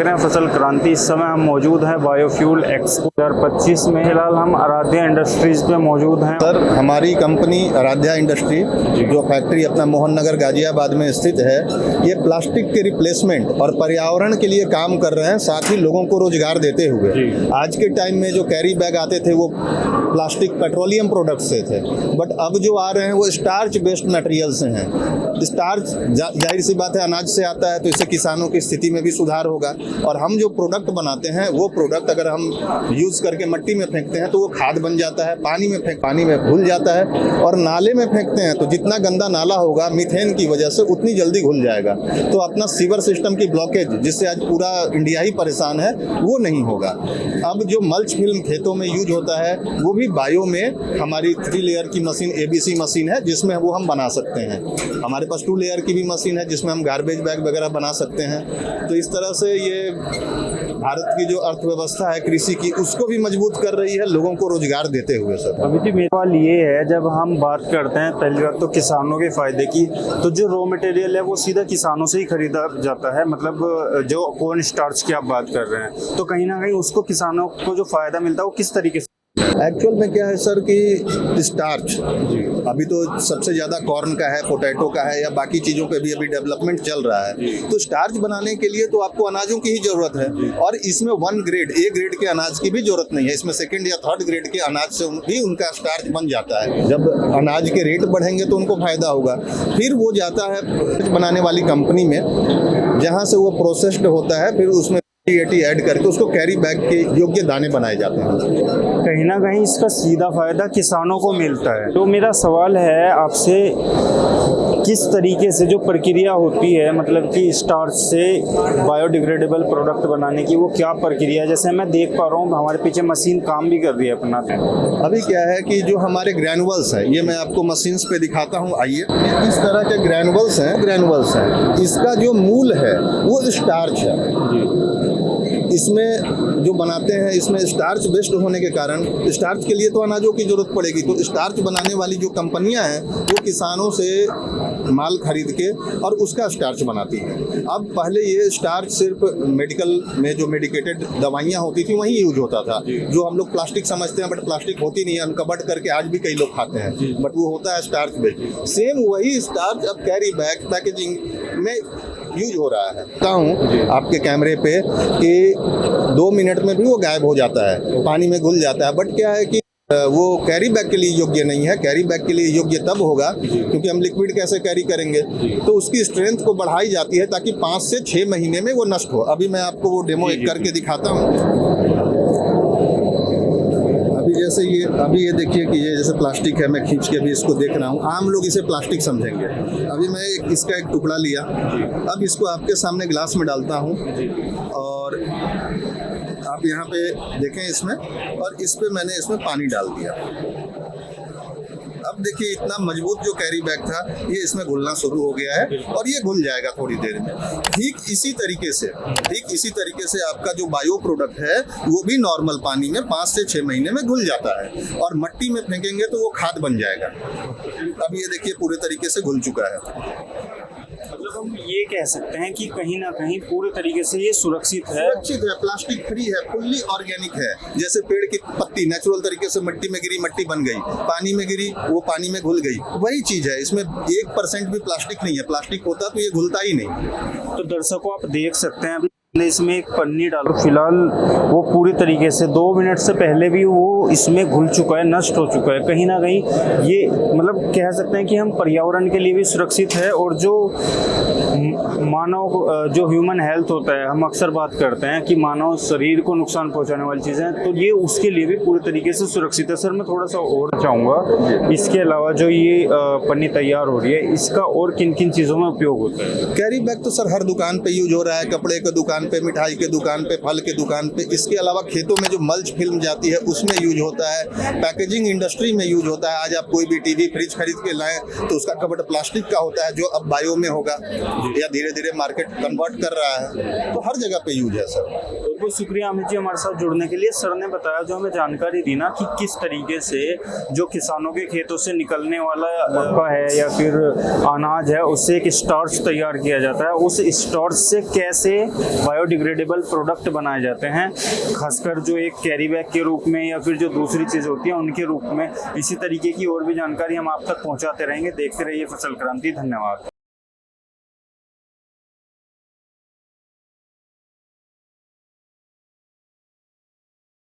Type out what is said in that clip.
रहे हैं फसल क्रांति। इस समय हम मौजूद हैं बायोफ्यूल एक्सपो 2025 में। फिलहाल हम आराध्या इंडस्ट्रीज पे मौजूद हैं। सर, हमारी कंपनी आराध्या इंडस्ट्री जो फैक्ट्री अपना मोहन नगर गाजियाबाद में स्थित है, ये प्लास्टिक के रिप्लेसमेंट और पर्यावरण के लिए काम कर रहे हैं, साथ ही लोगों को रोजगार देते हुए। आज के टाइम में जो कैरी बैग आते थे वो प्लास्टिक पेट्रोलियम प्रोडक्ट्स से थे, बट अब जो आ रहे हैं वो स्टार्च बेस्ड मटेरियल से हैं। स्टार्च जाहिर सी बात है अनाज से आता है, तो इससे किसानों की स्थिति में भी सुधार होगा। और हम जो प्रोडक्ट बनाते हैं वो प्रोडक्ट अगर हम यूज़ करके मिट्टी में फेंकते हैं तो वो खाद बन जाता है, पानी में घुल जाता है, और नाले में फेंकते हैं तो जितना गंदा नाला होगा मीथेन की वजह से उतनी जल्दी घुल जाएगा। तो अपना सीवर सिस्टम की ब्लॉकेज जिससे आज पूरा इंडिया ही परेशान है वो नहीं होगा। अब जो मल्च फिल्म खेतों में यूज होता है वो भी बायो में हमारी 3 लेयर की मशीन ABC मशीन है, जिसमें वो हम बना सकते हैं। हमारे पास 2 लेयर की भी मशीन है जिसमें हम गार्बेज बैग वगैरह बना सकते हैं। तो इस तरह से ये भारत की जो अर्थव्यवस्था है कृषि की, उसको भी मजबूत कर रही है, लोगों को रोजगार देते हुए। सर, अभी जी मेरा सवाल ये है, जब हम बात करते हैं पहली बात तो किसानों के फायदे की, तो जो रॉ मटेरियल है वो सीधा किसानों से ही खरीदा जाता है। मतलब जो कॉर्न स्टार्च की आप बात कर रहे हैं, तो कहीं ना कहीं उसको किसानों को जो फायदा मिलता है वो किस तरीके से? एक्चुअल में क्या है सर कि स्टार्च अभी तो सबसे ज़्यादा कॉर्न का है, पोटैटो का है, या बाकी चीज़ों पे भी अभी डेवलपमेंट चल रहा है। तो स्टार्च बनाने के लिए तो आपको अनाजों की ही ज़रूरत है, और इसमें 1 ग्रेड A ग्रेड के अनाज की भी ज़रूरत नहीं है। इसमें 2nd या 3rd ग्रेड के अनाज से भी उनका स्टार्च बन जाता है। जब अनाज के रेट बढ़ेंगे तो उनको फायदा होगा। फिर वो जाता है बनाने वाली कंपनी में, जहाँ से वो प्रोसेस्ड होता है, फिर उसमें ऐड करके उसको कैरी बैग के योग्य दाने बनाए जाते हैं। कहीं ना कहीं इसका सीधा फायदा किसानों को मिलता है। तो मेरा सवाल है आपसे, किस तरीके से जो प्रक्रिया होती है, मतलब कि स्टार्च से बायोडिग्रेडेबल प्रोडक्ट बनाने की, वो क्या प्रक्रिया है? जैसे मैं देख पा रहा हूँ हमारे पीछे मशीन काम भी कर रही है अपना। अभी क्या है कि जो हमारे ग्रैनुअल्स है, ये मैं आपको मशीन्स पे दिखाता हूँ। आइए, इस तरह के ग्रैनुअल्स हैं। इसका जो मूल है वो स्टार्च है। इसमें जो बनाते हैं, इसमें स्टार्च बेस्ड होने के कारण स्टार्च के लिए तो अनाजों की जरूरत पड़ेगी। तो स्टार्च बनाने वाली जो कंपनियां हैं वो किसानों से माल खरीद के और उसका स्टार्च बनाती हैं। अब पहले ये स्टार्च सिर्फ मेडिकल में जो मेडिकेटेड दवाइयां होती थी वहीं यूज होता था, जो हम लोग प्लास्टिक समझते हैं, बट प्लास्टिक होती नहीं है। अनकवर्ड करके आज भी कई लोग खाते हैं, बट वो होता है स्टार्च बेस्ड। सेम वही स्टार्च अब कैरी बैग पैकेजिंग में यूज हो रहा है। कहता हूँ आपके कैमरे पे कि 2 मिनट में भी वो गायब हो जाता है, पानी में घुल जाता है। बट क्या है कि वो कैरी बैग के लिए योग्य नहीं है। कैरी बैग के लिए योग्य तब होगा क्योंकि हम लिक्विड कैसे कैरी करेंगे, तो उसकी स्ट्रेंथ को बढ़ाई जाती है ताकि 5 से 6 महीने में वो नष्ट हो। अभी मैं आपको वो डेमो एक करके दिखाता हूँ। जैसे ये देखिए कि ये जैसे प्लास्टिक है, मैं खींच के भी इसको देख रहा हूँ। आम लोग इसे प्लास्टिक समझेंगे। अभी मैं इसका एक टुकड़ा लिया, अब इसको आपके सामने ग्लास में डालता हूँ, और आप यहाँ पे देखें इसमें, और इस पे मैंने इसमें पानी डाल दिया। अब देखिए इतना मजबूत जो कैरी बैग था ये इसमें घुलना शुरू हो गया है, और ये घुल जाएगा थोड़ी देर में। ठीक इसी तरीके से आपका जो बायो प्रोडक्ट है वो भी नॉर्मल पानी में 5 से 6 महीने में घुल जाता है, और मिट्टी में फेंकेंगे तो वो खाद बन जाएगा। अब ये देखिए पूरे तरीके से घुल चुका है। मतलब हम ये कह सकते हैं कि कहीं ना कहीं पूरे तरीके से ये सुरक्षित है, प्लास्टिक फ्री है, फुल्ली ऑर्गेनिक है। जैसे पेड़ की पत्ती नेचुरल तरीके से मिट्टी में गिरी, मिट्टी बन गई, पानी में गिरी, वो पानी में घुल गई, वही चीज है। इसमें 1% भी प्लास्टिक नहीं है। प्लास्टिक होता तो ये घुलता ही नहीं। तो दर्शकों आप देख सकते हैं अभी इसमें एक पन्नी डालो, फिलहाल वो पूरी तरीके से 2 मिनट से पहले भी वो इसमें घुल चुका है, नष्ट हो चुका है। कहीं ना कहीं ये मतलब कह सकते हैं कि हम पर्यावरण के लिए भी सुरक्षित है, और जो मानव जो ह्यूमन हेल्थ होता है, हम अक्सर बात करते हैं कि मानव शरीर को नुकसान पहुंचाने वाली चीज़ें, तो ये उसके लिए भी पूरी तरीके से सुरक्षित है। सर, मैं थोड़ा सा और चाहूँगा, इसके अलावा जो ये पन्नी तैयार हो रही है, इसका और किन किन चीज़ों में उपयोग होता है? कैरी बैग तो सर हर दुकान पे यूज हो रहा है, कपड़े के दुकान पे, मिठाई के दुकान पे, फल के दुकान पे। इसके अलावा खेतों में जो मल्च फिल्म जाती है उसमें यूज होता है, पैकेजिंग इंडस्ट्री में यूज होता है। आज आप कोई भी टीवी फ्रिज खरीद के लाएं तो उसका कवर प्लास्टिक का होता है, जो अब बायो में होगा या धीरे धीरे मार्केट कन्वर्ट कर रहा है। तो हर जगह पे यूज है सर। बहुत बहुत शुक्रिया अमित जी हमारे साथ जुड़ने के लिए। सर ने बताया, जो हमें जानकारी दी ना, कि किस तरीके से जो किसानों के खेतों से निकलने वाला मक्का है या फिर अनाज है, उससे एक स्टार्च तैयार किया जाता है। उस स्टार्च से कैसे बायोडिग्रेडेबल प्रोडक्ट बनाए जाते हैं, खासकर जो एक कैरी बैग के रूप में या फिर जो दूसरी चीज़ होती है उनके रूप में। इसी तरीके की और भी जानकारी हम आप तक पहुंचाते रहेंगे। देखते रहिए फसल क्रांति। धन्यवाद।